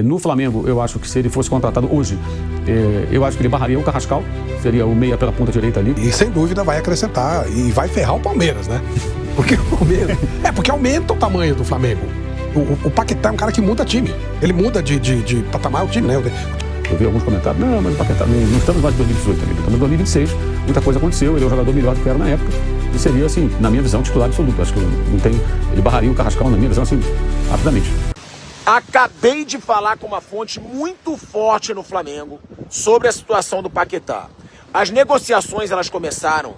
No Flamengo, eu acho que se ele fosse contratado hoje, eu acho que ele barraria o Carrascal, seria o meia pela ponta direita ali. E sem dúvida vai acrescentar e vai ferrar o Palmeiras, né? Porque o Palmeiras... porque aumenta o tamanho do Flamengo. O Paquetá é um cara que muda time. Ele muda de patamar o time, né? Eu vi alguns comentários, não, mas o Paquetá, não estamos mais em 2018 ainda, estamos em 2026, muita coisa aconteceu, ele é um jogador melhor do que era na época, e seria, assim, na minha visão, titular absoluto. Acho que não tem, ele barraria o Carrascal, na minha visão, assim, rapidamente. Acabei de falar com uma fonte muito forte no Flamengo sobre a situação do Paquetá. As negociações, elas começaram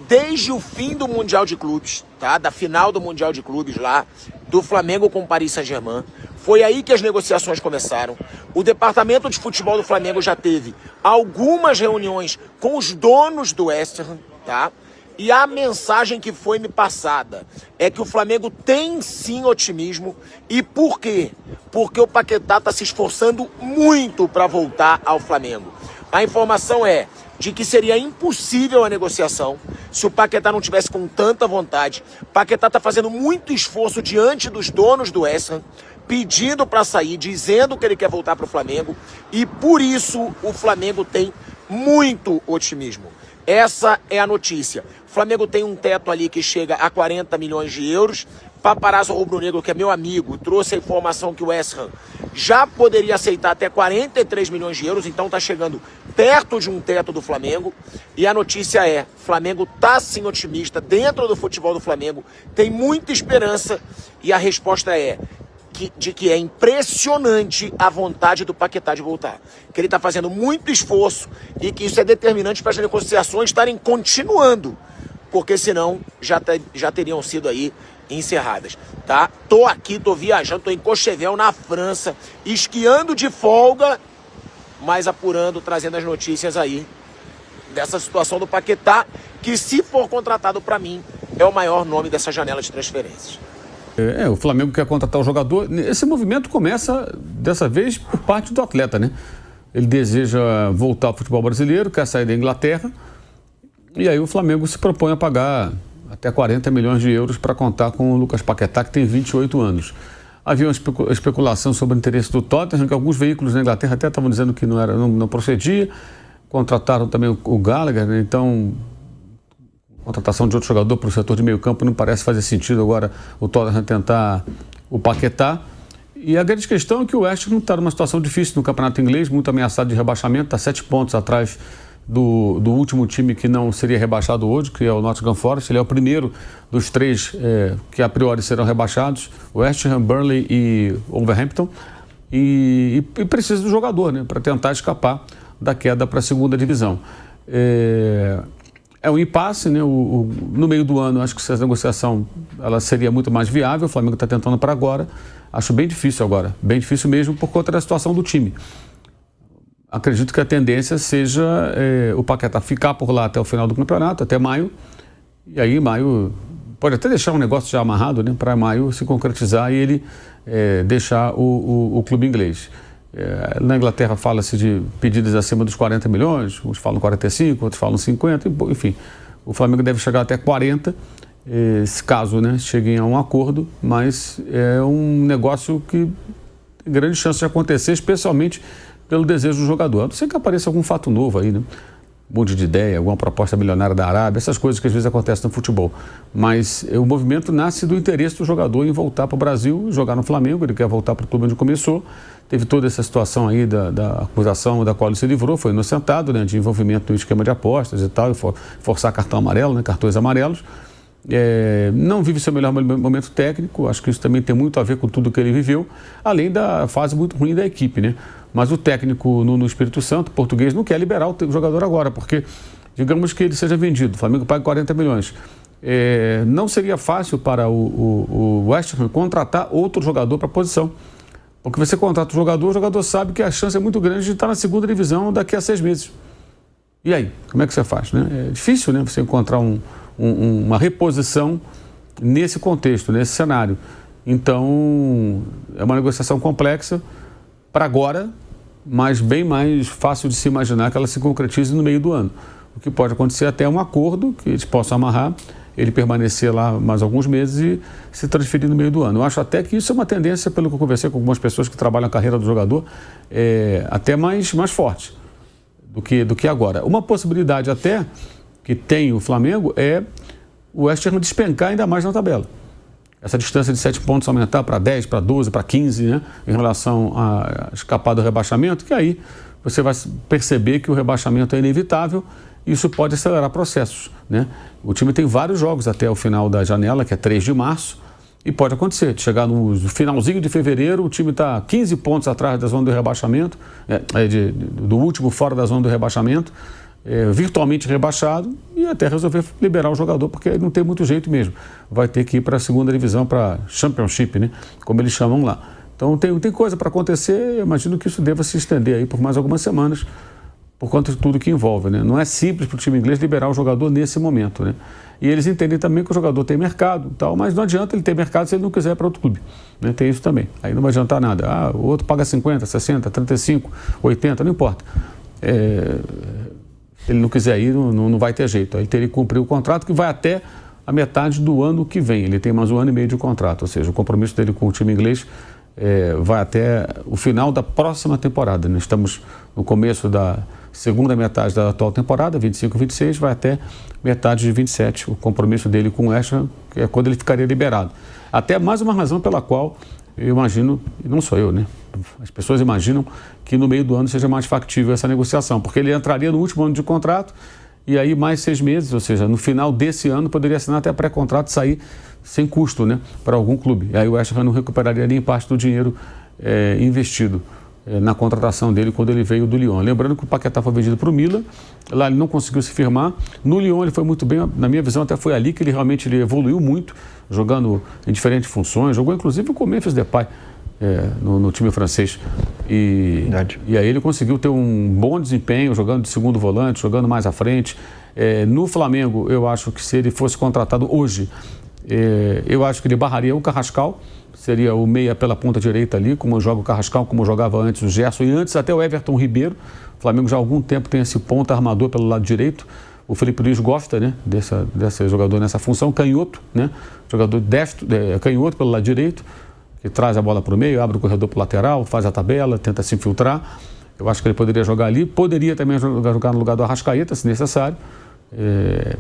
desde o fim do Mundial de Clubes, tá? Da final do Mundial de Clubes lá, do Flamengo com o Paris Saint-Germain. Foi aí que as negociações começaram. O departamento de futebol do Flamengo já teve algumas reuniões com os donos do West Ham, tá? E a mensagem que foi me passada é que o Flamengo tem sim otimismo. E por quê? Porque o Paquetá está se esforçando muito para voltar ao Flamengo. A informação é de que seria impossível a negociação se o Paquetá não tivesse com tanta vontade. O Paquetá está fazendo muito esforço diante dos donos do West Ham, pedindo para sair, dizendo que ele quer voltar para o Flamengo, e por isso o Flamengo tem muito otimismo. Essa é a notícia. O Flamengo tem um teto ali que chega a 40 milhões de euros. Paparazzo Rubro-Negro, que é meu amigo, trouxe a informação que o West Ham já poderia aceitar até 43 milhões de euros, então está chegando perto de um teto do Flamengo. E a notícia é, o Flamengo está sim otimista, dentro do futebol do Flamengo, tem muita esperança, e a resposta é que é impressionante a vontade do Paquetá de voltar. Que ele está fazendo muito esforço e que isso é determinante para as negociações estarem continuando, porque senão já teriam sido aí encerradas, tá? Tô aqui, tô viajando, tô em Courchevel, na França, esquiando de folga, mas apurando, trazendo as notícias aí dessa situação do Paquetá, que se for contratado para mim, é o maior nome dessa janela de transferências. O Flamengo quer contratar o jogador. Esse movimento começa, dessa vez, por parte do atleta, né? Ele deseja voltar ao futebol brasileiro, quer sair da Inglaterra, e aí o Flamengo se propõe a pagar até 40 milhões de euros para contar com o Lucas Paquetá, que tem 28 anos. Havia uma especulação sobre o interesse do Tottenham, que alguns veículos na Inglaterra até estavam dizendo que não procedia. Contrataram também o Gallagher, né? Então... contratação de outro jogador para o setor de meio campo não parece fazer sentido agora o Tottenham tentar o Paquetá. E a grande questão é que o West Ham está numa situação difícil no campeonato inglês, muito ameaçado de rebaixamento, está 7 pontos atrás do último time que não seria rebaixado hoje, que é o Nottingham Forest. Ele é o primeiro dos 3 que a priori serão rebaixados, West Ham, Burnley e Wolverhampton, e precisa do jogador, né, para tentar escapar da queda para a segunda divisão. É um impasse, né? No meio do ano, acho que essa negociação ela seria muito mais viável. O Flamengo está tentando para agora. Acho bem difícil agora. Bem difícil mesmo por conta da situação do time. Acredito que a tendência seja o Paquetá ficar por lá até o final do campeonato, até maio. E aí, maio, pode até deixar um negócio já amarrado, né? Para maio se concretizar e ele deixar o clube inglês. Na Inglaterra fala-se de pedidas acima dos 40 milhões, uns falam 45, outros falam 50, enfim. O Flamengo deve chegar até 40, se caso, né, cheguem a um acordo, mas é um negócio que tem grande chance de acontecer, especialmente pelo desejo do jogador. A não ser que apareça algum fato novo aí, né? Um monte de ideia, alguma proposta milionária da Arábia, essas coisas que às vezes acontecem no futebol. Mas o movimento nasce do interesse do jogador em voltar para o Brasil, jogar no Flamengo, ele quer voltar para o clube onde começou. Teve toda essa situação aí da acusação da qual ele se livrou, foi inocentado, né, de envolvimento no esquema de apostas e tal, forçar cartão amarelo, né, cartões amarelos. Não vive seu melhor momento técnico, acho que isso também tem muito a ver com tudo que ele viveu, além da fase muito ruim da equipe, né? Mas o técnico no Espírito Santo, português, não quer liberar o jogador agora, porque digamos que ele seja vendido, o Flamengo paga 40 milhões. Não seria fácil para o West Ham contratar outro jogador para a posição. Porque você contrata o jogador sabe que a chance é muito grande de estar na segunda divisão daqui a 6 meses. E aí, como é que você faz, né? É difícil, né, você encontrar uma reposição nesse contexto, nesse cenário. Então, é uma negociação complexa para agora, mas bem mais fácil de se imaginar que ela se concretize no meio do ano. O que pode acontecer até um acordo que eles possam amarrar ele permanecer lá mais alguns meses e se transferir no meio do ano. Eu acho até que isso é uma tendência, pelo que eu conversei com algumas pessoas que trabalham a carreira do jogador, até mais forte do que agora. Uma possibilidade até que tem o Flamengo é o West Ham despencar ainda mais na tabela. Essa distância de 7 pontos aumentar para 10, para 12, para 15, né, em relação a escapar do rebaixamento, que aí você vai perceber que o rebaixamento é inevitável e isso pode acelerar processos, né? O time tem vários jogos até o final da janela, que é 3 de março, e pode acontecer, de chegar no finalzinho de fevereiro, o time está 15 pontos atrás da zona do rebaixamento, do último fora da zona do rebaixamento, virtualmente rebaixado, e até resolver liberar o jogador, porque não tem muito jeito mesmo. Vai ter que ir para a segunda divisão, para Championship, né, como eles chamam lá. Então tem coisa para acontecer, eu imagino que isso deva se estender aí por mais algumas semanas, por conta de tudo que envolve, né? Não é simples para o time inglês liberar o jogador nesse momento, né? E eles entendem também que o jogador tem mercado e tal, mas não adianta ele ter mercado se ele não quiser ir para outro clube, né? Tem isso também. Aí não vai adiantar nada. O outro paga 50, 60, 35, 80, não importa. Se ele não quiser ir, não vai ter jeito. Aí ele teria que cumprir o contrato, que vai até a metade do ano que vem. Ele tem mais 1 ano e meio de contrato, ou seja, o compromisso dele com o time inglês vai até o final da próxima temporada. Nós estamos no começo da segunda metade da atual temporada, 25 e 26, vai até metade de 27, o compromisso dele com o West Ham, que é quando ele ficaria liberado. Até mais uma razão pela qual eu imagino, e não sou eu, né? As pessoas imaginam que no meio do ano seja mais factível essa negociação, porque ele entraria no último ano de contrato e aí mais 6 meses, ou seja, no final desse ano poderia assinar até pré-contrato e sair sem custo, né, para algum clube. E aí o West Ham não recuperaria nem parte do dinheiro investido na contratação dele quando ele veio do Lyon. Lembrando que o Paquetá foi vendido para o Milan, lá ele não conseguiu se firmar. No Lyon ele foi muito bem, na minha visão até foi ali que ele realmente evoluiu muito, jogando em diferentes funções, jogou inclusive com o Memphis Depay no time francês. E aí ele conseguiu ter um bom desempenho, jogando de segundo volante, jogando mais à frente. No Flamengo, eu acho que se ele fosse contratado hoje, eu acho que ele barraria o Carrascal, seria o meia pela ponta direita ali, como joga o Carrascal, como jogava antes o Gerson e antes até o Everton Ribeiro. O Flamengo já há algum tempo tem esse ponta armador pelo lado direito. O Felipe Luiz gosta, né, desse jogador nessa função, canhoto, né, jogador destro, canhoto pelo lado direito, que traz a bola para o meio, abre o corredor para o lateral, faz a tabela, tenta se infiltrar. Eu acho que ele poderia jogar ali, poderia também jogar no lugar do Arrascaeta, se necessário.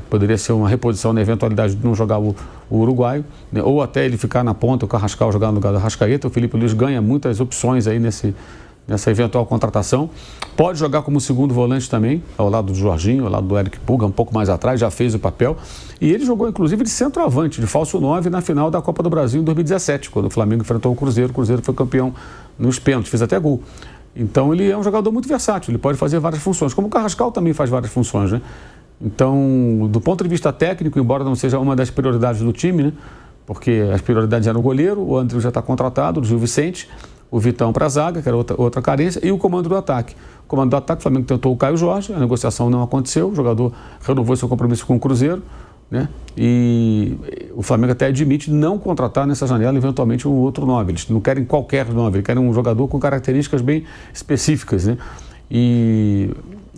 Poderia ser uma reposição na eventualidade de não jogar o uruguaio, né? Ou até ele ficar na ponta, o Carrascal jogar no lugar do Arrascaeta. O Felipe Luiz ganha muitas opções aí nessa eventual contratação. Pode jogar como segundo volante também, ao lado do Jorginho, ao lado do Eric Pulga, um pouco mais atrás, já fez o papel. E ele jogou inclusive de centroavante, de falso 9 na final da Copa do Brasil em 2017, quando o Flamengo enfrentou o Cruzeiro foi campeão nos pênaltis, fez até gol. Então ele é um jogador muito versátil, ele pode fazer várias funções, como o Carrascal também faz várias funções, né? Então, do ponto de vista técnico, embora não seja uma das prioridades do time, né? Porque as prioridades eram o goleiro, o André já está contratado, o Gil Vicente, o Vitão para a zaga, que era outra carência, e o comando do ataque. O comando do ataque, o Flamengo tentou o Caio Jorge, a negociação não aconteceu, o jogador renovou seu compromisso com o Cruzeiro, né? E o Flamengo até admite não contratar nessa janela eventualmente um outro 9. Eles não querem qualquer 9, eles querem um jogador com características bem específicas, né? E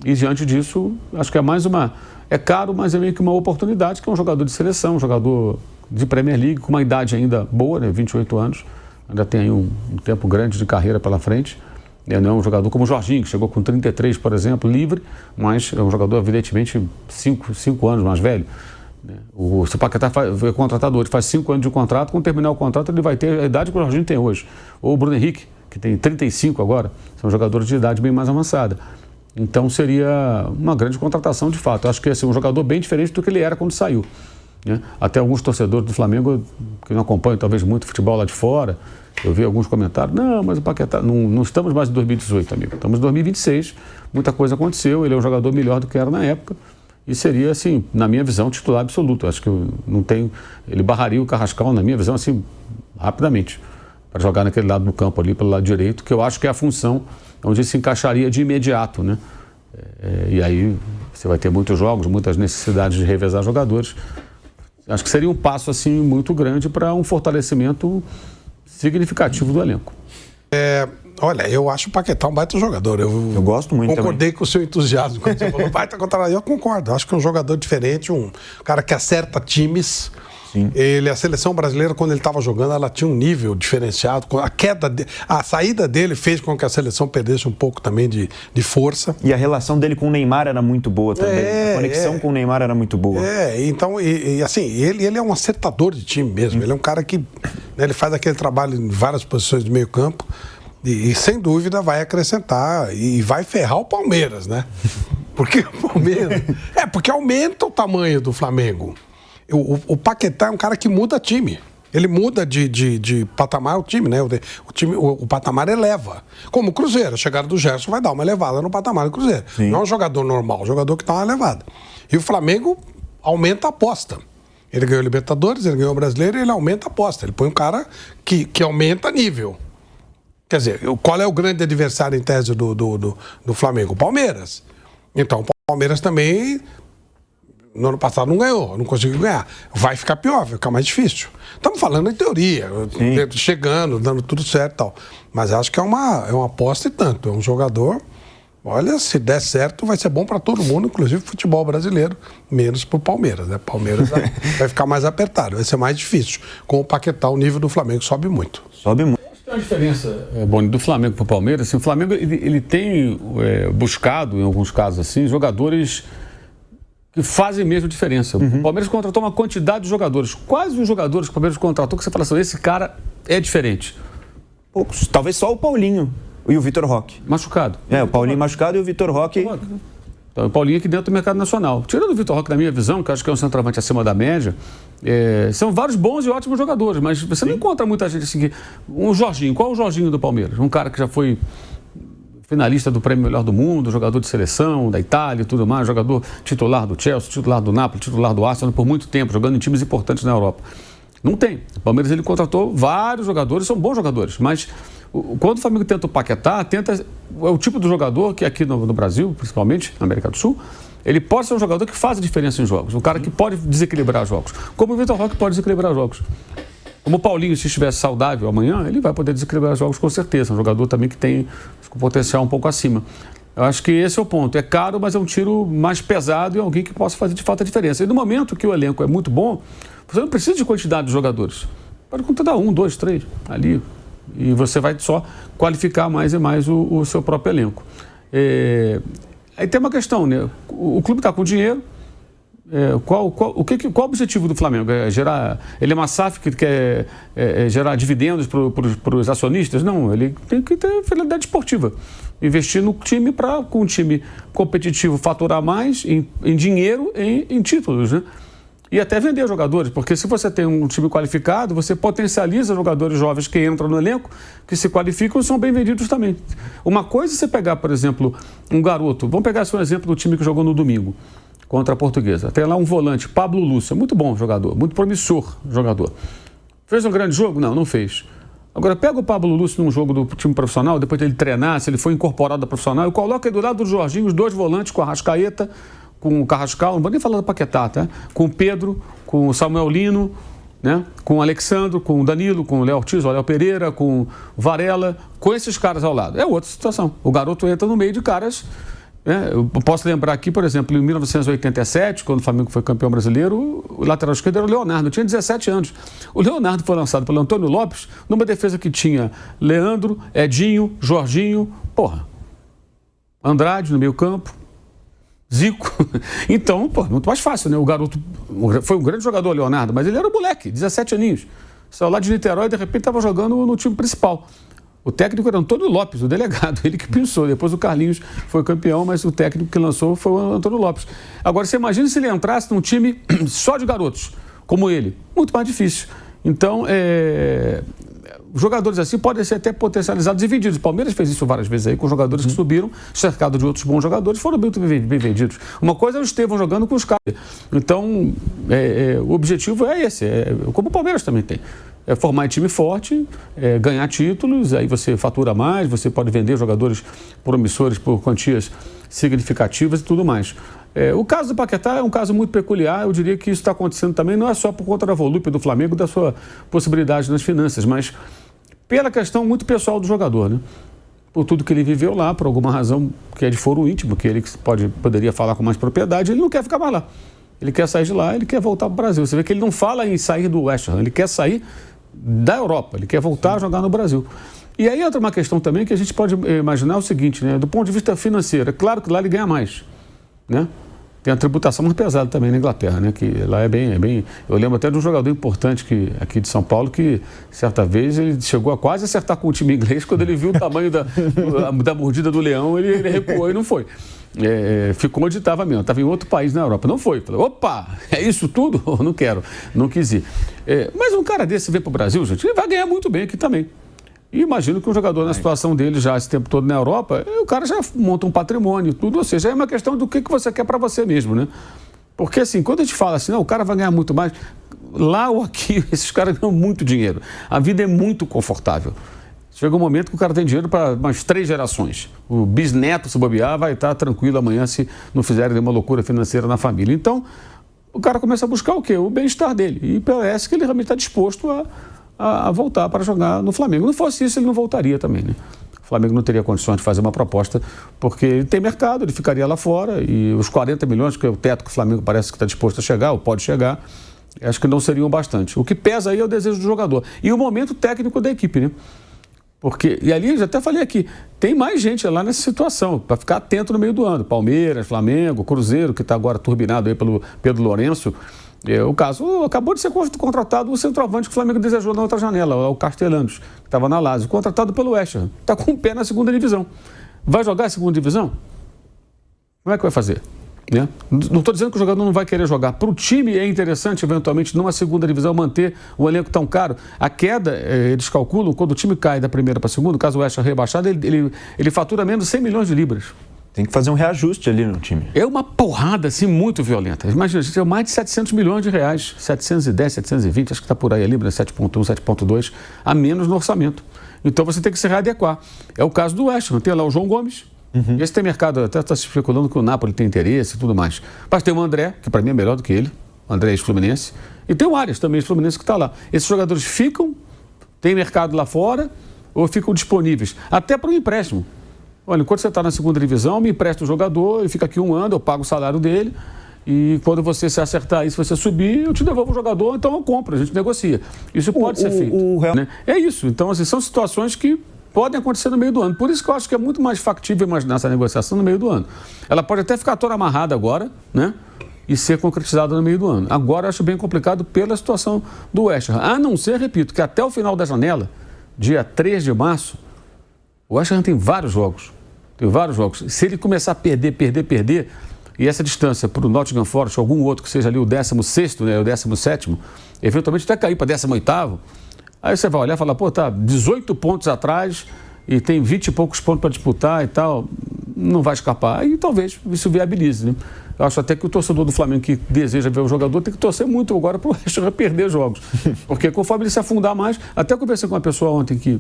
diante disso, acho que é mais uma... É caro, mas é meio que uma oportunidade, que é um jogador de seleção, um jogador de Premier League, com uma idade ainda boa, né, 28 anos, ainda tem aí um tempo grande de carreira pela frente. Não é um jogador como o Jorginho, que chegou com 33, por exemplo, livre, mas é um jogador, evidentemente, 5 anos mais velho. Se o Paquetá foi contratado hoje, faz 5 anos de contrato, quando terminar o contrato ele vai ter a idade que o Jorginho tem hoje. Ou o Bruno Henrique, que tem 35 agora, são jogadores de idade bem mais avançada. Então seria uma grande contratação de fato. Eu acho que ia ser um jogador bem diferente do que ele era quando saiu, né? Até alguns torcedores do Flamengo, que não acompanham talvez muito futebol lá de fora, eu vi alguns comentários, não, mas o Paquetá, não estamos mais em 2018, amigo, estamos em 2026, muita coisa aconteceu, ele é um jogador melhor do que era na época, e seria, assim, na minha visão, titular absoluto. Eu acho que ele barraria o Carrascal, na minha visão, assim, rapidamente, para jogar naquele lado do campo ali, pelo lado direito, que eu acho que é a função onde ele se encaixaria de imediato, né? E aí você vai ter muitos jogos, muitas necessidades de revezar jogadores. Acho que seria um passo assim muito grande para um fortalecimento significativo do elenco. Olha, eu acho o Paquetá um baita jogador. Eu gosto muito concordei com o seu entusiasmo quando você falou baita contra. Eu concordo. Eu acho que é um jogador diferente, um cara que acerta times. Sim. A seleção brasileira, quando ele estava jogando, ela tinha um nível diferenciado. A saída dele fez com que a seleção perdesse um pouco também de força. E a relação dele com o Neymar era muito boa também. A conexão com o Neymar era muito boa. Então, assim, ele é um acertador de time mesmo. Ele é um cara que ele faz aquele trabalho em várias posições do meio campo. E sem dúvida vai acrescentar e vai ferrar o Palmeiras, né? Porque o Palmeiras... porque aumenta o tamanho do Flamengo. O Paquetá é um cara que muda time. Ele muda de patamar o time, né? O patamar eleva. Como o Cruzeiro. A chegada do Gerson vai dar uma elevada no patamar do Cruzeiro. Sim. Não é um jogador normal, é um jogador que dá uma elevada. E o Flamengo aumenta a aposta. Ele ganhou o Libertadores, ele ganhou o Brasileiro e ele aumenta a aposta. Ele põe um cara que aumenta nível. Quer dizer, qual é o grande adversário em tese do Flamengo? O Palmeiras. Então, o Palmeiras também, no ano passado, não ganhou, não conseguiu ganhar. Vai ficar pior, vai ficar mais difícil. Estamos falando em teoria, chegando, dando tudo certo e tal. Mas acho que é uma aposta e tanto. É um jogador, olha, se der certo, vai ser bom para todo mundo, inclusive o futebol brasileiro, menos para o Palmeiras, né? Palmeiras vai ficar mais apertado, vai ser mais difícil. Com o Paquetá, o nível do Flamengo sobe muito. Sobe muito. Tem uma diferença, Boni, do Flamengo para o Palmeiras. Assim, o Flamengo ele tem buscado, em alguns casos assim, jogadores que fazem mesmo diferença. O Palmeiras contratou uma quantidade de jogadores. Quais os jogadores que o Palmeiras contratou que você fala assim, esse cara é diferente? Poucos. Talvez só o Paulinho e o Vitor Roque. Machucado. O Paulinho machucado e o Vitor Roque... Então, o Paulinho aqui dentro do mercado nacional. Tirando o Vitor Roque, na minha visão, que eu acho que é um centroavante acima da média, são vários bons e ótimos jogadores, mas você não encontra muita gente assim. Um Jorginho, qual é o Jorginho do Palmeiras? Um cara que já foi finalista do Prêmio Melhor do Mundo, jogador de seleção, da Itália e tudo mais, jogador titular do Chelsea, titular do Napoli, titular do Arsenal por muito tempo, jogando em times importantes na Europa. Não tem. O Palmeiras ele contratou vários jogadores, são bons jogadores, mas quando o Flamengo tenta o Paquetá, é o tipo do jogador que aqui no Brasil, principalmente na América do Sul, ele pode ser um jogador que faz a diferença em jogos, um cara que pode desequilibrar jogos, como o Vitor Roque pode desequilibrar jogos. Como o Paulinho, se estivesse saudável amanhã, ele vai poder desequilibrar jogos com certeza, um jogador também que tem um potencial um pouco acima. Eu acho que esse é o ponto, é caro, mas é um tiro mais pesado e alguém que possa fazer de fato a diferença. E no momento que o elenco é muito bom, você não precisa de quantidade de jogadores, pode contratar 1, 2, 3 ali, e você vai só qualificar mais e mais o seu próprio elenco. Aí tem uma questão, né? O clube está com dinheiro. Qual o objetivo do Flamengo? Ele é uma SAF que quer gerar dividendos para os acionistas? Não, ele tem que ter finalidade esportiva. Investir no time para, com um time competitivo, faturar mais em dinheiro, em títulos, né? E até vender jogadores, porque se você tem um time qualificado, você potencializa jogadores jovens que entram no elenco, que se qualificam e são bem vendidos também. Uma coisa é você pegar, por exemplo, um garoto, vamos pegar só um exemplo do time que jogou no domingo, contra a Portuguesa. Tem lá um volante, Pablo Lúcio, muito bom jogador, muito promissor jogador. Fez um grande jogo? Não fez. Agora, pega o Pablo Lúcio num jogo do time profissional, depois dele treinar, se ele for incorporado ao profissional, e coloca aí do lado do Jorginho os dois volantes com a Arrascaeta, com o Carrascal, não vou nem falar do Paquetá, tá? Com o Pedro, com o Samuel Lino, né? Com o Alexandro, com o Danilo, com o Léo Ortiz, o Léo Pereira, com o Varela, com esses caras ao lado. É outra situação. O garoto entra no meio de caras. Eu posso lembrar aqui, por exemplo, em 1987, quando o Flamengo foi campeão brasileiro, o lateral esquerdo era o Leonardo, tinha 17 anos. O Leonardo foi lançado pelo Antônio Lopes numa defesa que tinha Leandro, Edinho, Jorginho, Andrade no meio campo, Zico. Então, muito mais fácil, né? O garoto foi um grande jogador, Leonardo, mas ele era um moleque, 17 aninhos. Saiu lá de Niterói e de repente estava jogando no time principal. O técnico era Antônio Lopes, o delegado, ele que pensou. Depois o Carlinhos foi campeão, mas o técnico que lançou foi o Antônio Lopes. Agora, você imagina se ele entrasse num time só de garotos, como ele. Muito mais difícil. Então, jogadores assim podem ser até potencializados e vendidos. O Palmeiras fez isso várias vezes aí com jogadores que subiram, cercado de outros bons jogadores, foram bem vendidos. Uma coisa é o Estevão jogando com os caras. Então, o objetivo é esse, como o Palmeiras também tem. É formar time forte, ganhar títulos, aí você fatura mais, você pode vender jogadores promissores por quantias significativas e tudo mais. O caso do Paquetá é um caso muito peculiar, eu diria que isso está acontecendo também, não é só por conta da volúpia do Flamengo, da sua possibilidade nas finanças, mas pela questão muito pessoal do jogador, né? por tudo que ele viveu lá, por alguma razão que é de foro íntimo, que ele poderia falar com mais propriedade, ele não quer ficar mais lá. Ele quer sair de lá, ele quer voltar para o Brasil. Você vê que ele não fala em sair do West Ham, ele quer sair da Europa, ele quer voltar a jogar no Brasil. E aí entra uma questão também que a gente pode imaginar o seguinte, né? Do ponto de vista financeiro, é claro que lá ele ganha mais, né? Tem a tributação mais pesada também na Inglaterra, né? Que lá é bem... Eu lembro até de um jogador importante aqui de São Paulo que, certa vez, ele chegou a quase acertar com o time inglês. Quando ele viu o tamanho da mordida do leão, ele recuou e não foi. Ficou onde estava mesmo. Estava em outro país na Europa. Não foi. Falei, opa, é isso tudo? Não quero. Não quis ir. Mas um cara desse vem para o Brasil, gente, ele vai ganhar muito bem aqui também. E imagino que um jogador na situação dele já esse tempo todo na Europa, o cara já monta um patrimônio, tudo, ou seja, é uma questão do que você quer para você mesmo, né? Porque assim, quando a gente fala assim, não, o cara vai ganhar muito mais, lá ou aqui, esses caras ganham muito dinheiro. A vida é muito confortável. Chega um momento que o cara tem dinheiro para umas 3 gerações. O bisneto, se bobear, vai estar tranquilo amanhã se não fizerem nenhuma loucura financeira na família. Então, o cara começa a buscar o quê? O bem-estar dele. E parece que ele realmente está disposto a voltar para jogar no Flamengo. Não fosse isso, ele não voltaria também, né? O Flamengo não teria condições de fazer uma proposta, porque ele tem mercado, ele ficaria lá fora, e os 40 milhões, que é o teto que o Flamengo parece que está disposto a chegar, ou pode chegar, acho que não seriam bastante. O que pesa aí é o desejo do jogador. E o momento técnico da equipe, né? Porque, e ali, eu já até falei aqui, tem mais gente lá nessa situação, para ficar atento no meio do ano. Palmeiras, Flamengo, Cruzeiro, que está agora turbinado aí pelo Pedro Lourenço. O caso, acabou de ser contratado o centroavante que o Flamengo desejou na outra janela, o Castellanos, que estava na Lazio, contratado pelo West Ham. Está com o pé na segunda divisão. Vai jogar a segunda divisão? Como é que vai fazer? Né? Não estou dizendo que o jogador não vai querer jogar. Para o time é interessante, eventualmente, numa segunda divisão, manter um elenco tão caro. A queda, eles calculam, quando o time cai da primeira para a segunda, no caso o West Ham rebaixado, ele fatura menos 100 milhões de libras. Tem que fazer um reajuste ali no time. É uma porrada, assim, muito violenta. Imagina, a gente tem mais de 700 milhões de reais, 710, 720, acho que está por aí a Libra, 7.1, 7.2, a menos no orçamento. Então você tem que se readequar. É o caso do West Ham, tem lá o João Gomes, esse tem mercado, até está se especulando que o Napoli tem interesse e tudo mais. Mas tem o André, que para mim é melhor do que ele, o André ex-Fluminense, e tem o Arias também, ex-Fluminense, que está lá. Esses jogadores ficam, tem mercado lá fora, ou ficam disponíveis, até para um empréstimo. Olha, enquanto você está na segunda divisão, me empresta o jogador, ele fica aqui um ano, eu pago o salário dele, e quando você se acertar aí, se você subir, eu te devolvo o jogador, então eu compro, a gente negocia. Isso pode ser feito. Né? É isso. Então, assim, são situações que podem acontecer no meio do ano. Por isso que eu acho que é muito mais factível imaginar essa negociação no meio do ano. Ela pode até ficar toda amarrada agora, né? E ser concretizada no meio do ano. Agora eu acho bem complicado pela situação do West Ham. A não ser, repito, que até o final da janela, dia 3 de março, o West Ham tem vários jogos. Tem vários jogos. Se ele começar a perder, e essa distância para o Nottingham Forest, algum outro que seja ali o 16º, né, o 17º, eventualmente até cair para 18º, aí você vai olhar e falar, pô, tá 18 pontos atrás e tem 20 e poucos pontos para disputar e tal, não vai escapar. Aí talvez isso viabilize, né? Eu acho até que o torcedor do Flamengo que deseja ver o jogador tem que torcer muito agora para o West Ham perder jogos. Porque conforme ele se afundar mais, até conversei com uma pessoa ontem que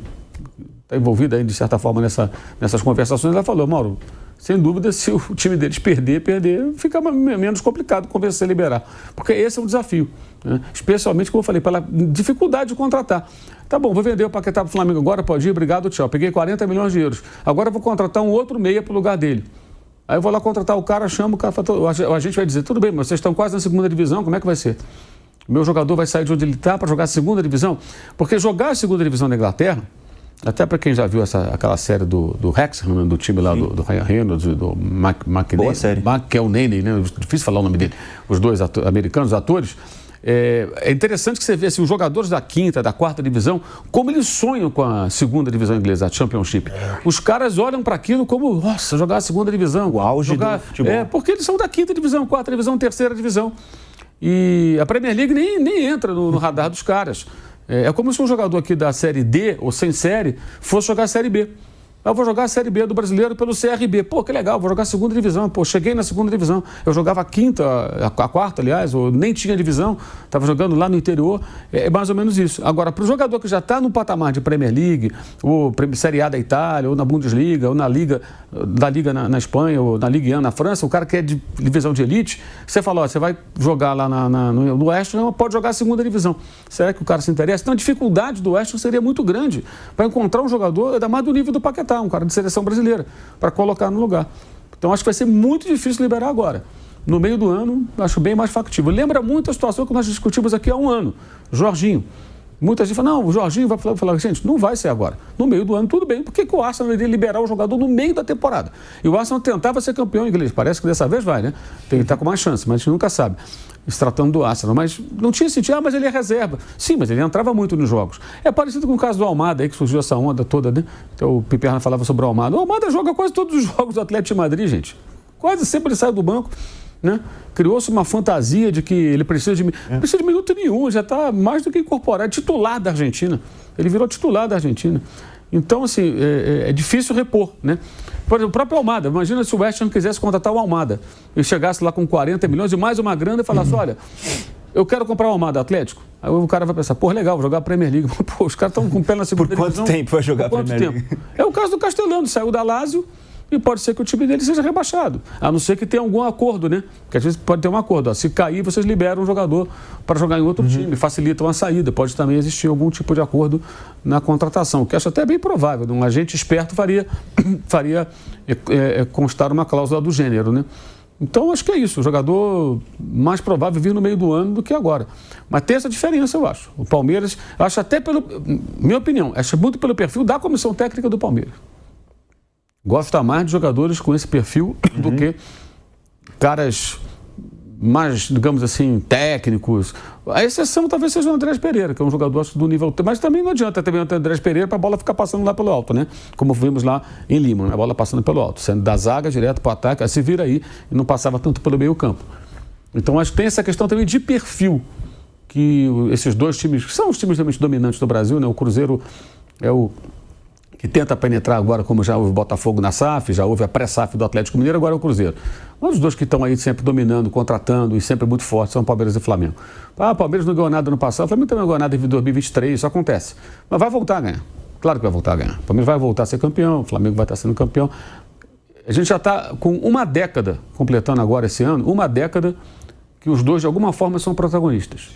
está envolvida aí, de certa forma, nessas conversações, ela falou, Mauro, sem dúvida, se o time deles perder, fica menos complicado convencer a liberar. Porque esse é um desafio, né? Especialmente, como eu falei, pela dificuldade de contratar. Tá bom, vou vender o Paquetá para o Flamengo agora, pode ir, obrigado, tchau. Peguei 40 milhões de euros. Agora eu vou contratar um outro meia para o lugar dele. Aí eu vou lá contratar o cara, chamo o cara, a gente vai dizer, tudo bem, mas vocês estão quase na segunda divisão, como é que vai ser? O meu jogador vai sair de onde ele está para jogar a segunda divisão? Porque jogar a segunda divisão da Inglaterra, até para quem já viu aquela série do Wrexham, do time lá do Ryan Reynolds, do McElhenney, né? Difícil falar o nome dele, os dois americanos atores. É interessante que você vê assim, os jogadores da quinta, da quarta divisão, como eles sonham com a segunda divisão inglesa, a Championship. Os caras olham para aquilo como, nossa, jogar a segunda divisão. O auge do futebol. Porque eles são da quinta divisão, quarta divisão, terceira divisão. E a Premier League nem entra no radar dos caras. É como se um jogador aqui da Série D, ou sem série, fosse jogar a Série B. Eu vou jogar a Série B do Brasileiro pelo CRB. Pô, que legal, vou jogar a segunda divisão. Pô, cheguei na segunda divisão. Eu jogava a quarta, aliás, ou nem tinha divisão. Estava jogando lá no interior. É mais ou menos isso. Agora, para o jogador que já está no patamar de Premier League, ou Série A da Itália, ou na Bundesliga, ou na Liga na Espanha, ou na Ligue 1 na França, o cara que é de divisão de elite, você fala, ó, você vai jogar lá no West Ham, pode jogar a segunda divisão. Será que o cara se interessa? Então, a dificuldade do West Ham seria muito grande para encontrar um jogador, ainda mais do nível do Paquetá. Paquetá, um cara de seleção brasileira, para colocar no lugar. Então acho que vai ser muito difícil liberar agora. No meio do ano, acho bem mais factível. Lembra muito a situação que nós discutimos aqui há um ano. Jorginho. Muita gente fala, não, o Jorginho vai falar, gente, não vai ser agora. No meio do ano, tudo bem. Por que o Arsenal iria liberar o jogador no meio da temporada? E o Arsenal tentava ser campeão inglês. Parece que dessa vez vai, né? Tem que estar com mais chance, mas a gente nunca sabe. Se tratando do Arsenal. Mas não tinha sentido, mas ele é reserva. Sim, mas ele entrava muito nos jogos. É parecido com o caso do Almada, aí que surgiu essa onda toda, né? Então, o Piperna falava sobre o Almada. O Almada joga quase todos os jogos do Atlético de Madrid, gente. Quase sempre ele sai do banco. Né? Criou-se uma fantasia de que ele precisa de minuto nenhum, já está mais do que incorporado, é titular da Argentina. Ele virou titular da Argentina. Então, assim, é difícil repor, né? Por exemplo, o próprio Almada, imagina se o West Ham quisesse contratar o Almada, ele chegasse lá com 40 milhões e mais uma grana e falasse, olha, eu quero comprar o Almada Atlético. Aí o cara vai pensar, pô, legal, vou jogar a Premier League. Pô, os caras estão com o pé na segunda divisão. Por quanto tempo vai jogar a Premier League? É o caso do Castelano, saiu da Lazio, e pode ser que o time dele seja rebaixado. A não ser que tenha algum acordo, né? Porque às vezes pode ter um acordo. Ó, se cair, vocês liberam um jogador para jogar em outro time, facilitam a saída. Pode também existir algum tipo de acordo na contratação, que acho até bem provável. Um agente esperto faria constar uma cláusula do gênero, né? Então, acho que é isso. O jogador mais provável vir no meio do ano do que agora. Mas tem essa diferença, eu acho. O Palmeiras, acho até minha opinião, acho muito pelo perfil da comissão técnica do Palmeiras. Gosta mais de jogadores com esse perfil do que caras mais, digamos assim, técnicos. A exceção talvez seja o Andrés Pereira, que é um jogador do nível... Mas também não adianta também o Andrés Pereira para a bola ficar passando lá pelo alto, né? Como vimos lá em Lima, a bola passando pelo alto, sendo da zaga direto para o ataque, aí se vira aí e não passava tanto pelo meio campo. Então acho que tem essa questão também de perfil, que esses dois times, que são os times realmente dominantes do Brasil, né? O Cruzeiro é o que tenta penetrar agora, como já houve Botafogo na SAF, já houve a pré-SAF do Atlético Mineiro, agora é o Cruzeiro. Mas os dois que estão aí sempre dominando, contratando e sempre muito fortes são Palmeiras e Flamengo. Ah, o Palmeiras não ganhou nada no passado, o Flamengo também não ganhou nada em 2023, isso acontece. Mas vai voltar a ganhar, claro que vai voltar a ganhar. O Palmeiras vai voltar a ser campeão, o Flamengo vai estar sendo campeão. A gente já está com uma década, completando agora esse ano, uma década que os dois de alguma forma são protagonistas.